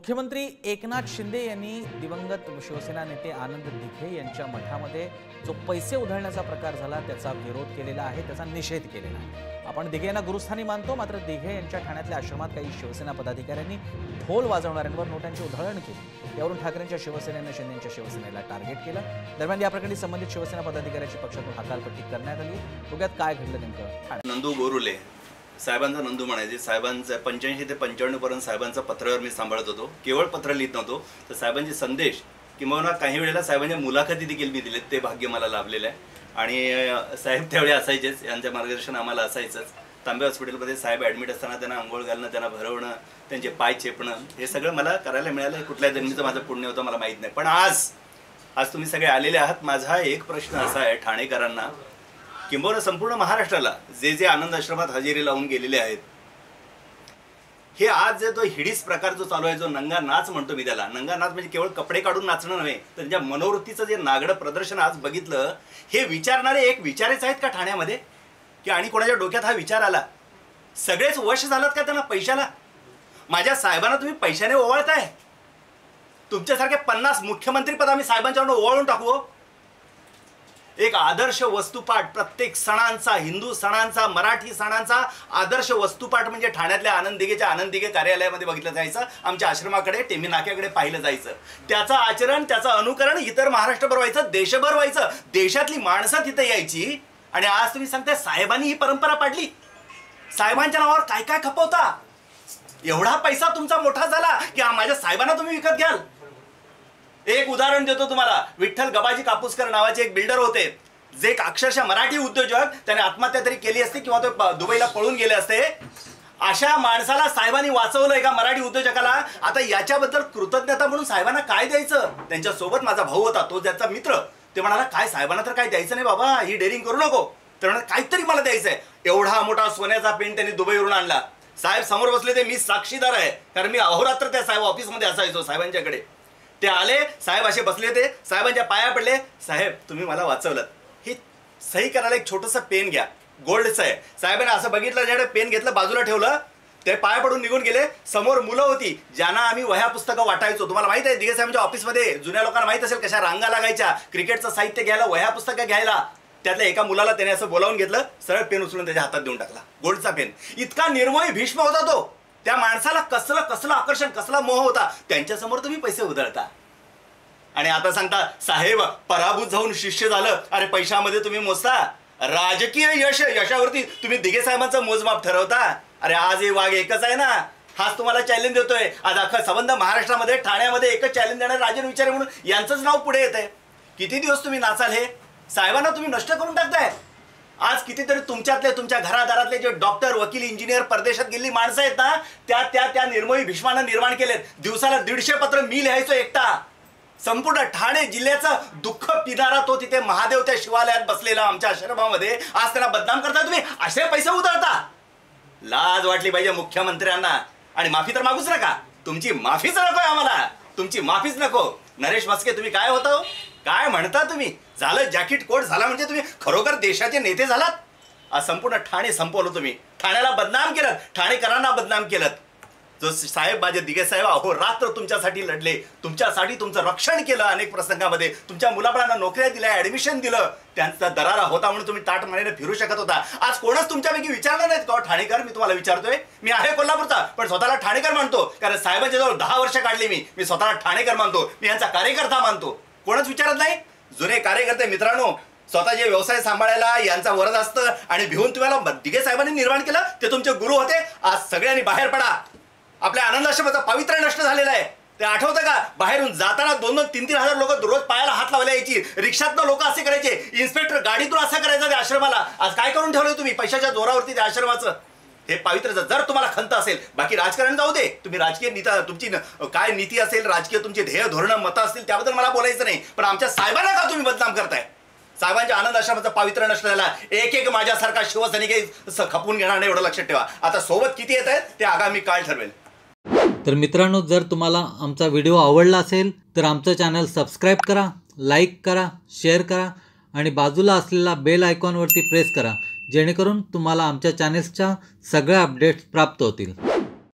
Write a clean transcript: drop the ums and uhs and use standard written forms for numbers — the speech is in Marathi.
मुख्यमंत्री एकनाथ शिंदे यांनी दिवंगत शिवसेना नेते आनंद दिघे यांच्या मठामध्ये जो पैसे उधळण्याचा प्रकार झाला त्याचा विरोध केलेला आहे, त्याचा निषेध केलेला आहे। आपण दिघे यांना गुरुस्थानी मानतो, मात्र दिघे यांच्या ठाण्यातल्या आश्रमात काही शिवसेना पदाधिकाऱ्यांनी ढोल वाजवणाऱ्यांवर नोटांची उधळण केली। यावरून ठाकरेंच्या शिवसेनेने शिंदेंच्या शिवसेनेला टार्गेट केलं। दरम्यान या प्रकरणी संबंधित शिवसेना पदाधिकाऱ्याची पक्षातून हकालपट्टी करण्यात आली। बघूयात काय घडलं नेमकं। नंदू गोरुले साहेबांचा नंदू म्हणायचे, साहेबांचं 85 ते 95 पर्यंत साहेबांचं पत्रावर मी सांभाळत होतो, केवळ पत्र लिहित नव्हतो तर साहेबांचे संदेश किंवा काही वेळेला साहेबांच्या मुलाखती देखील मी दिलेत, ते भाग्य मला लाभलेलं आहे। आणि साहेब त्यावेळी असायचेच, यांचं मार्गदर्शन आम्हाला असायचंच। तांबे हॉस्पिटलमध्ये साहेब ॲडमिट असताना त्यांना आंघोळ घालणं, त्यांना भरवणं, त्यांचे पाय चेपणं, हे सगळं मला करायला मिळालं। कुठल्या जन्मीचं माझं पुण्य होतं मला माहीत नाही, पण आज तुम्ही सगळे आलेले आहात। माझा एक प्रश्न असा आहे ठाणेकरांना, किंबहुना संपूर्ण महाराष्ट्राला, जे आनंद आश्रमात हजेरी लावून गेलेले आहेत, हे आज जो हिडीस प्रकार जो चालू आहे, जो नंगा नाच म्हणतो मी त्याला, नंगा नाच म्हणजे केवळ कपडे काढून नाचणं नव्हे, तर त्यांच्या मनोवृत्तीचं जे नागडं प्रदर्शन आज बघितलं, हे विचारणारे एक विचारेच आहेत का ठाण्यामध्ये, की आणि कोणाच्या डोक्यात हा विचार आला? सगळेच वश झालात का त्यांना पैशाला? माझ्या साहेबांना तुम्ही पैशाने ओवाळताय। तुमच्यासारखे 50 मुख्यमंत्री पद आम्ही साहेबांच्यावर ओवाळून टाकू। एक आदर्श वस्तुपाठ प्रत्येक सणांचा, हिंदू सणांचा, मराठी सणांचा आदर्श वस्तुपाठ म्हणजे ठाण्यातल्या आनंद दिघेच्या आनंद दिघे कार्यालयामध्ये बघितलं जायचं, आमच्या आश्रमाकडे टेमी नाक्याकडे पाहिलं जायचं। त्याचं आचरण, त्याचं अनुकरण इतर महाराष्ट्रभर व्हायचं, देशभर व्हायचं, देशातली माणसं तिथे यायची। आणि आज तुम्ही सांगताय साहेबांनी ही परंपरा पाडली। साहेबांच्या नावावर काय काय खपवता? एवढा पैसा तुमचा मोठा झाला की माझ्या साहेबांना तुम्ही विकत घ्याल? एक उदाहरण देतो तुम्हाला। विठ्ठल गबाजी कापूसकर नावाचे एक बिल्डर होते, जे एक अक्षरशः मराठी उद्योजक, त्याने आत्महत्या तरी केली असती किंवा तो दुबईला पळून गेले असते। अशा माणसाला साहेबांनी वाचवलं, एका मराठी उद्योजकाला। आता याच्याबद्दल कृतज्ञता म्हणून साहेबांना काय द्यायचं? त्यांच्यासोबत माझा भाऊ होता, तो त्याचा मित्र, ते म्हणाला काय साहेबांना तर काय द्यायचं नाही बाबा, ही डेअरिंग करू नको। तर म्हणाला काहीतरी मला द्यायचंय। एवढा मोठा सोन्याचा पेन त्यांनी दुबईवरून आणला। साहेब समोर बसले, ते मी साक्षीदार आहे, कारण मी अहोरात्र त्या साहेब ऑफिसमध्ये असायचो साहेबांच्याकडे। ते आले, साहेब असे बसले, ते साहेबांच्या पाया पडले, साहेब तुम्ही मला वाचवलं, ही सही करायला एक छोटंसं पेन घ्या, गोल्डचं आहे। साहेबांनी असं बघितलं, ज्याकडे पेन घेतलं, बाजूला ठेवलं, ते पाया पडून निघून गेले। समोर मुलं होती ज्यांना आम्ही वह्या पुस्तकं वाटायचो। तुम्हाला माहित आहे दिघे साहेबांच्या ऑफिसमध्ये जुन्या लोकांना माहित असेल कशा रांगा लागायच्या क्रिकेटचं साहित्य घ्यायला, वह्या पुस्तकं घ्यायला। त्यातल्या एका मुलाला त्याने असं बोलावून घेतलं, सरळ पेन उचलून त्याच्या हातात देऊन टाकला, गोल्डचा पेन। इतका निर्मोही भीष्म होता तो। त्या माणसाला कसलं आकर्षण, कसला मोह होता। त्यांच्यासमोर तुम्ही पैसे उधळता आणि आता सांगता साहेब पराभूत जाऊन शिष्य झालं। अरे पैशामध्ये तुम्ही मोजता, राजकीय यशावरती तुम्ही दिघे साहेबांचं मोजमाप ठरवता। अरे आज हे वाघ एकच आहे ना, हाच तुम्हाला चॅलेंज देतोय। आज अख्खा संबंध महाराष्ट्रामध्ये, ठाण्यामध्ये एकच चॅलेंज देणारे राजन विचारे म्हणून यांचंच नाव पुढे येत आहे। किती दिवस तुम्ही नाचाल? हे साहेबांना तुम्ही नष्ट करून टाकताय। आज कितीतरी तुमच्यातले, तुमच्या घरादारातले जे डॉक्टर, वकील, इंजिनियर, परदेशात गेलेली माणसं आहेत ना, त्या निर्मोही भीष्मानं निर्माण केलेत। दिवसाला 150 पत्र मी लिहायचो एकटा। संपूर्ण ठाणे जिल्ह्याचं दुःख पिणारा तो तिथे महादेव त्या शिवालयात बसलेला आमच्या आश्रमामध्ये, आज त्यांना बदनाम करता तुम्ही, असे पैसे उधळता। लाज वाटली पाहिजे मुख्यमंत्र्यांना। आणि माफी तर मागूच नका, तुमची माफीच नकोय आम्हाला, तुमची माफीच नको। नरेश म्हस्के तुम्ही काय होता, काय म्हणता तुम्ही? झालं जॅकेट कोट झाला म्हणजे तुम्ही खरोखर देशाचे नेते झालात? आज संपूर्ण ठाणे संपवलं तुम्ही, ठाण्याला बदनाम केलं, ठाणेकरांना बदनाम केलं। जो साहेब माझे दिघे साहेब अहोरात्र तुमच्यासाठी लढले, तुमच्यासाठी तुमचं रक्षण केलं, अनेक प्रसंगामध्ये तुमच्या मुलाबाळांना नोकऱ्या दिल्या, ऍडमिशन दिलं, त्यांचा दरारा होता म्हणून तुम्ही ताट मानेने फिरू शकत होता। आज कोणच तुमच्यापैकी विचारलं नाहीत का ठाणेकर? मी तुम्हाला विचारतोय, मी आहे कोल्हापूरचा पण स्वतःला ठाणेकर मानतो, कारण साहेबांच्या जवळ 10 वर्ष काढली मी स्वतःला ठाणेकर मानतो, मी यांचा कार्यकर्ता मानतो। कोणच विचारत नाही? जुने कार्यकर्ते मित्रांनो, स्वतःचे व्यवसाय सांभाळायला यांचा वरद असतं आणि भिवून तुम्हाला दिघे साहेबांनी निर्माण केलं, ते तुमचे गुरु होते। आज सगळ्यांनी बाहेर पडा। आपल्या आनंद आश्रमाचं पावित्र्य नष्ट झालेलं आहे, ते आठवतं का? बाहेरून जाताना 2-3 हजार लोक रोज पायाला हात लावायला यायची, रिक्षातनं लोक असे करायचे, इन्स्पेक्टर गाडीतून असं करायचं त्या आश्रमाला। आज काय करून ठेवलंय तुम्ही पैशाच्या जोरावरती त्या आश्रमाचं? हे पावित्र्य जर तुम्हाला खंत असेल, बाकी राजकारण जाऊ दे, तुम्ही राजकीय नीती, तुमची काय नीती असेल, राजकीय तुमची ध्येय धोरणं मतं असतील, त्याबद्दल मला बोलायचं नाही, पण आमच्या साहेबांना का तुम्ही बदनाम करताय? साहेबांच्या आनंद आश्रमाचं पावित्र्य नष्ट झाला। एक माझ्यासारखा शिवसैनिक खपून घेणार नाही, एवढं लक्षात ठेवा। आता सोबत किती येत आहेत ते आगामी काळ ठरवेल। तर मित्रांनो, जर तुम्हाला आमचा व्हिडिओ आवडला असेल तर आमचं चॅनल सबस्क्राईब करा, लाईक करा, शेअर करा आणि बाजूला असलेला बेल आयकॉनवरती प्रेस करा, जेणेकरून तुम्हाला आमच्या चॅनेल्सच्या सगळ्या अपडेट्स प्राप्त होतील।